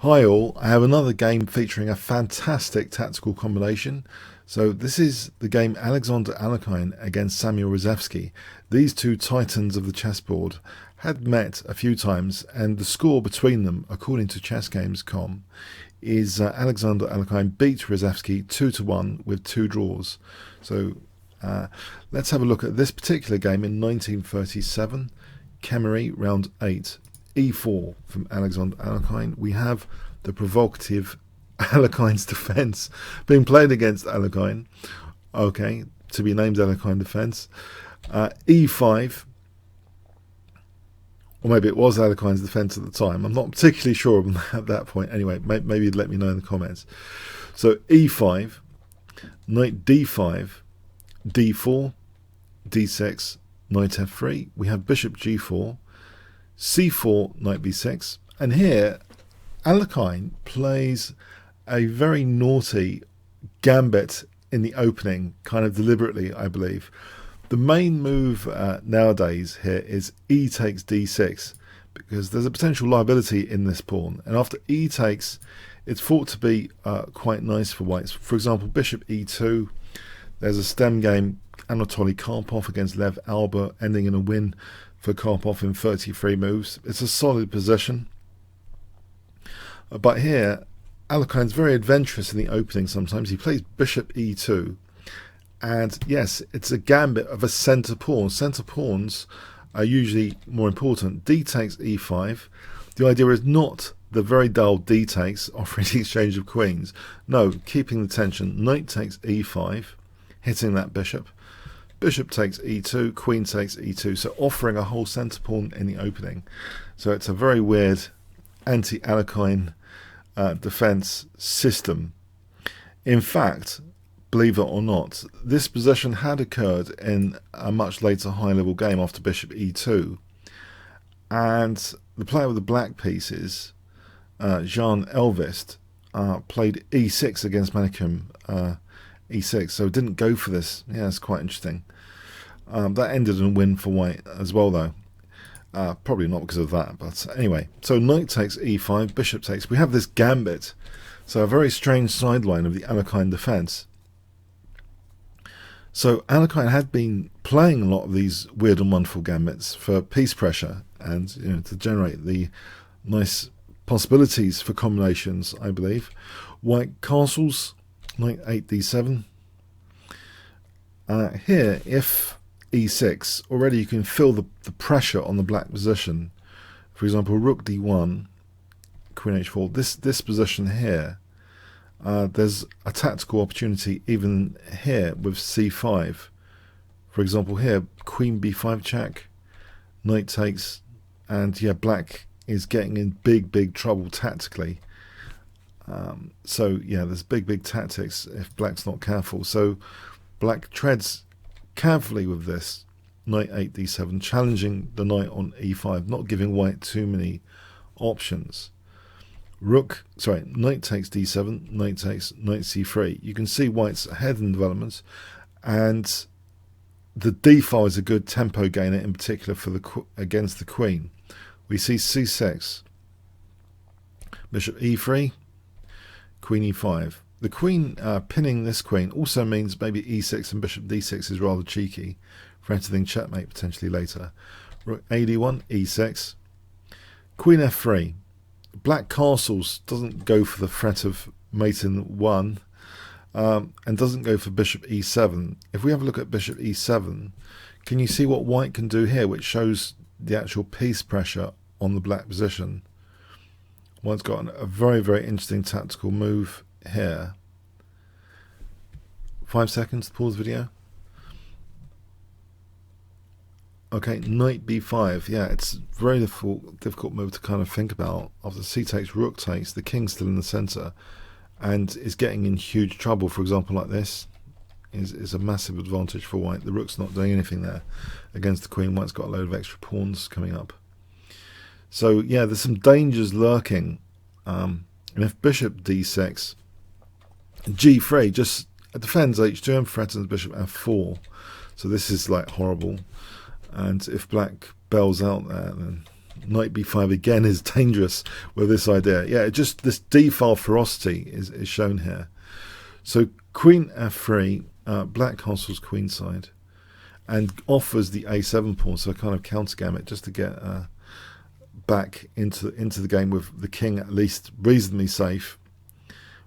Hi all, I have another game featuring a fantastic tactical combination. So this is the game Alexander Alekhine against Samuel Reshevsky. These two titans of the chessboard had met a few times, and the score between them, according to chessgames.com, is Alexander Alekhine beat Reshevsky 2-1 with 2 draws. So let's have a look at this particular game in 1937, Kemeri, round 8. E4 from Alexander Alekhine. We have the provocative Alekhine's defense being played against Alekhine. Okay, to be named Alekhine defense. E5, or maybe it was Alekhine's defense at the time. I'm not particularly sure at that point. Anyway, maybe you'd let me know in the comments. So E5, knight D5, D4, D6, knight F3. We have bishop G4. C4, knight b6, and here Alekhine plays a very naughty gambit in the opening, kind of deliberately, I believe. The main move nowadays here is E takes d6, because there's a potential liability in this pawn, and after E takes, it's thought to be quite nice for whites. For example, bishop E2, there's a stem game, Anatoly Karpov against Lev Alba, ending in a win for Karpov in 33 moves. It's a solid position. But here, Alekhine's very adventurous in the opening sometimes. He plays bishop e2. And yes, it's a gambit of a centre pawn. Centre pawns are usually more important. D takes e5. The idea is not the very dull D takes, offering the exchange of queens. No, keeping the tension. Knight takes e5, hitting that bishop. Bishop takes e2, queen takes e2, so offering a whole centre pawn in the opening. So it's a very weird anti-Alekhine defence system. In fact, believe it or not, this position had occurred in a much later high-level game after bishop e2, and the player with the black pieces, Jan Elvist, played e6 against Magnus e6, so didn't go for this. Yeah, it's quite interesting. That ended in a win for white as well, though. Probably not because of that, but anyway. So knight takes e5, bishop takes. We have this gambit, so a very strange sideline of the Alekhine defense. So Alekhine had been playing a lot of these weird and wonderful gambits for piece pressure, and to generate the nice possibilities for combinations, I believe. White castles, knight 8 d7. Here, if e6, already you can feel the pressure on the black position. For example, rook d1, queen h4. This position here, there's a tactical opportunity even here with c5. For example, here, queen b5 check, knight takes, and yeah, black is getting in big trouble tactically. So yeah, there's big tactics if black's not careful. So black treads carefully with this, knight 8 d7, challenging the knight on e5, not giving white too many options. Knight takes d7, knight takes, knight c3. You can see white's ahead in developments, and the d file is a good tempo gainer, in particular for against the queen. We see c6, bishop e3, queen e5. The queen pinning this queen also means maybe e6 and bishop d6 is rather cheeky, threatening checkmate potentially later. Rook ad1, e6, queen f3. Black castles doesn't go for the threat of mate in 1, and doesn't go for bishop e7. If we have a look at bishop e7, can you see what white can do here, which shows the actual piece pressure on the black position? White's got a very interesting tactical move here. 5 seconds to pause the video. Okay, knight b5. Yeah, it's a very difficult move to kind of think about. After c takes, rook takes, the king's still in the center and is getting in huge trouble. For example, like this is a massive advantage for white. The rook's not doing anything there against the queen. White's got a load of extra pawns coming up. So yeah, there's some dangers lurking. And if bishop d6, g3 just defends h2 and threatens bishop f4. So this is like horrible. And if black bells out there, then knight b5 again is dangerous with this idea. Yeah, just this d-file ferocity is shown here. So queen f3, black castles queenside, and offers the a7 pawn, so a kind of counter gambit just to get back into the game with the king at least reasonably safe.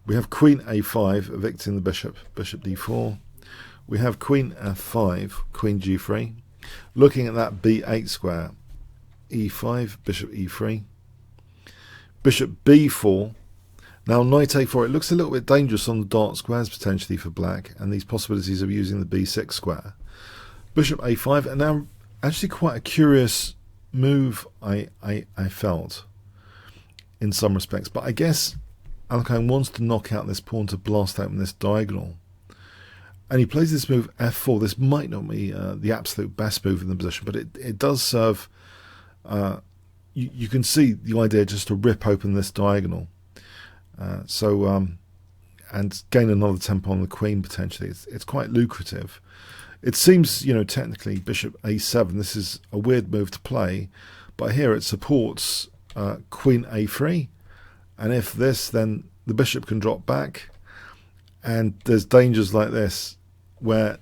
We have queen a5 evicting the bishop, bishop d4. We have queen f5, queen g3. Looking at that b8 square, e5, bishop e3, bishop b4. Now knight a4, it looks a little bit dangerous on the dark squares potentially for black, and these possibilities of using the b6 square. Bishop a5, and now actually quite a curious move I felt in some respects, but I guess Alekhine wants to knock out this pawn to blast open this diagonal, and he plays this move f4. This might not be the absolute best move in the position, but it does serve, you can see the idea just to rip open this diagonal, and gain another tempo on the queen potentially. It's quite lucrative. It seems, technically bishop a7, this is a weird move to play, but here it supports queen a3, and if this, then the bishop can drop back, and there's dangers like this where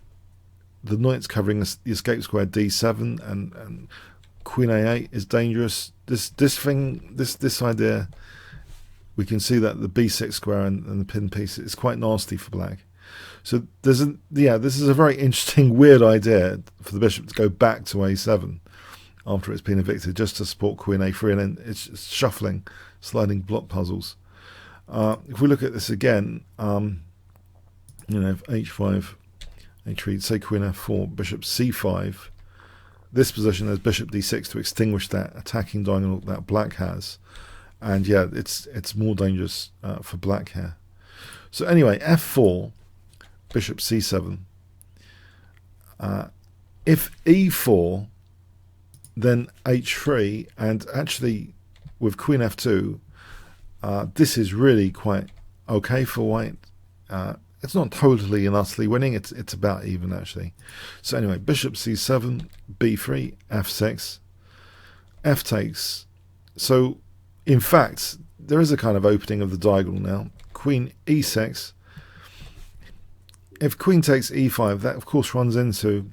the knight's covering the escape square d7, and queen a8 is dangerous. This idea, we can see that the b6 square and the pin piece is quite nasty for black. So this is a very interesting, weird idea for the bishop to go back to a7 after it's been evicted, just to support queen a3, and then it's shuffling, sliding block puzzles. If we look at this again, if h5, h3, say queen f4, bishop c5, this position there's bishop d6 to extinguish that attacking diagonal that black has, and yeah, it's more dangerous for black here. So anyway, f4. Bishop c7. If e4, then h3, and actually with queen f2, this is really quite okay for white. It's not totally and utterly winning. It's about even actually. So anyway, bishop c7, b3, f6, f takes. So in fact, there is a kind of opening of the diagonal now. Queen e6. If queen takes e5, that of course runs into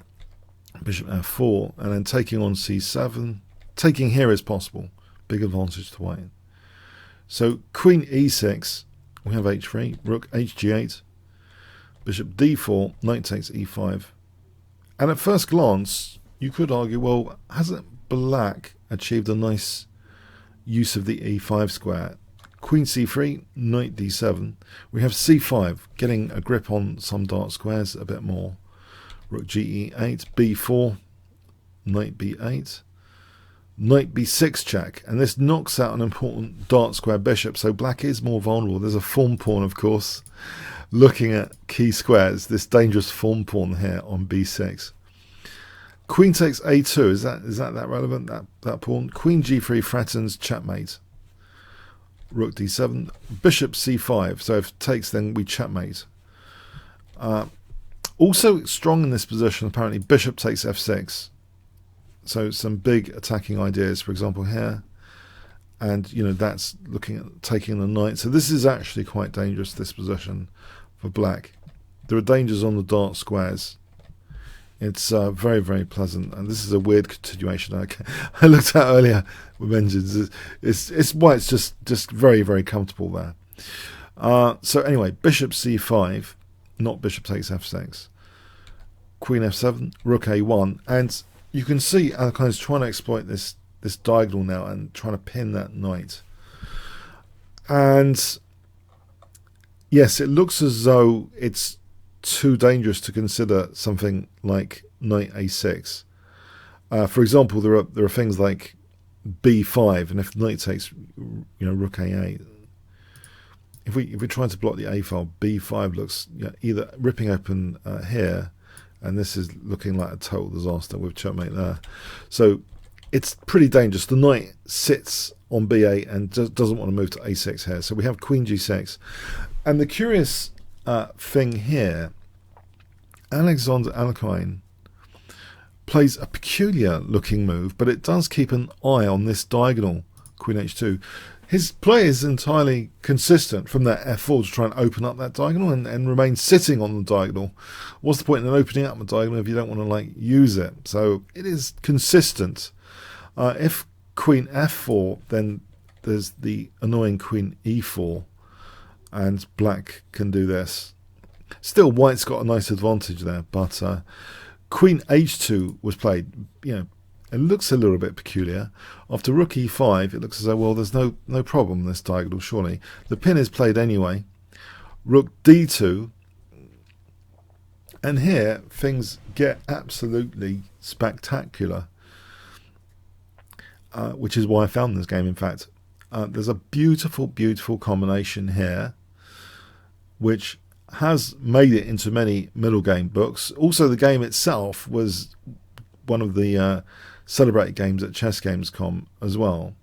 bishop f4, and then taking on c7. Taking here is possible. Big advantage to white. So queen e6, we have h3, rook hg8, bishop d4, knight takes e5. And at first glance, you could argue, well, hasn't black achieved a nice use of the e5 square? Queen c3, knight d7. We have c5, getting a grip on some dark squares a bit more. Rook ge8, b4, knight b8, knight b6 check, and this knocks out an important dark square bishop, so black is more vulnerable. There's a form pawn, of course, looking at key squares, this dangerous form pawn here on b6. Queen takes a2, is that relevant, that pawn? Queen g3 threatens checkmate. Rook d7, bishop c5, so if it takes, then we checkmate. Also strong in this position, apparently, bishop takes f6. So some big attacking ideas, for example, here. And, that's looking at taking the knight. So this is actually quite dangerous, this position for black. There are dangers on the dark squares. It's very, very pleasant, and this is a weird continuation I looked at earlier with engines. It's white's just very, very comfortable there. So anyway, bishop c5, not bishop takes f6. Queen f7, rook a1, and you can see Alekhine's trying to exploit this diagonal now and trying to pin that knight. And yes, it looks as though it's too dangerous to consider something like knight a6. For example, there are things like b5, and if knight takes, rook a8. If we try to block the a file, b5 looks either ripping open here, and this is looking like a total disaster with checkmate there. So it's pretty dangerous. The knight sits on b8 and doesn't want to move to a6 here. So we have queen g6, and the curious thing here, Alexander Alekhine plays a peculiar looking move, but it does keep an eye on this diagonal, Queen H2. His play is entirely consistent from that F4 to try and open up that diagonal and remain sitting on the diagonal. What's the point in opening up the diagonal if you don't want to like use it? So it is consistent. If Queen F4, then there's the annoying Queen E4, and black can do this. Still, white's got a nice advantage there, but Queen H2 was played. You know, it looks a little bit peculiar. After Rook E5, it looks as though, well, there's no problem in this diagonal, surely. The pin is played anyway. Rook D2, and here things get absolutely spectacular, which is why I found this game, in fact. There's a beautiful, beautiful combination here, which has made it into many middle game books. Also, the game itself was one of the celebrated games at Chess.Games.com as well,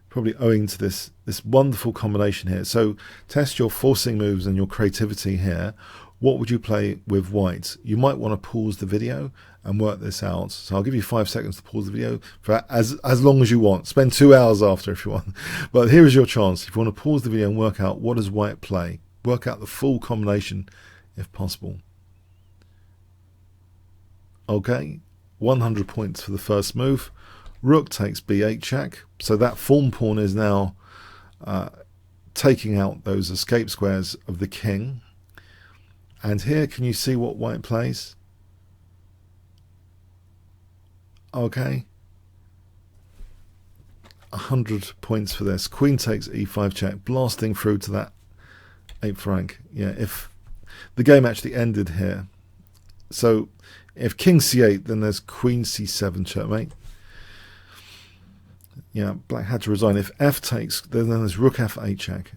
probably owing to this wonderful combination here. So test your forcing moves and your creativity here. What would you play with white? You might want to pause the video and work this out. So I'll give you 5 seconds to pause the video for as long as you want. Spend 2 hours after if you want. But here is your chance. If you want to pause the video and work out what does white play, work out the full combination if possible. Okay, 100 points for the first move. Rook takes B8 check. So that form pawn is now taking out those escape squares of the king. And here, can you see what white plays? Okay. 100 points for this. Queen takes E5 check, blasting through to that 8th rank. Yeah, if the game actually ended here. So if King C8, then there's Queen C7 checkmate. Yeah, black had to resign. If F takes, then there's Rook F8 check.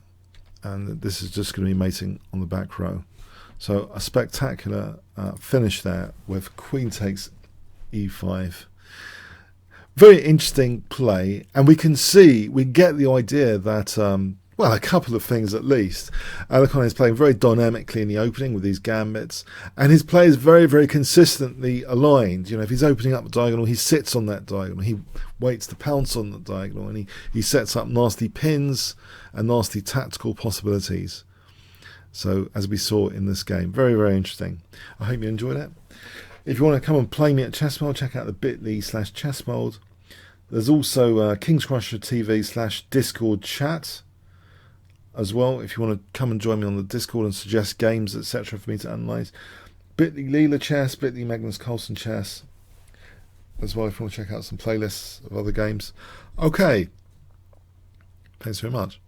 And this is just going to be mating on the back row. So a spectacular finish there with Queen takes E5. Very interesting play, and we can see, we get the idea that, well, a couple of things at least. Alekhine is playing very dynamically in the opening with these gambits, and his play is very, very consistently aligned. You know, if he's opening up the diagonal, he sits on that diagonal. He waits to pounce on the diagonal, and he sets up nasty pins and nasty tactical possibilities. So, as we saw in this game, very, very interesting. I hope you enjoyed it. If you want to come and play me at Chessmold, check out the bit.ly/chessmold. There's also Kingscrusher TV/Discord chat as well. If you want to come and join me on the Discord and suggest games, etc. for me to analyse. Bit.ly Leela Chess, bit.ly Magnus Carlsen Chess as well, if you want to check out some playlists of other games. Okay. Thanks very much.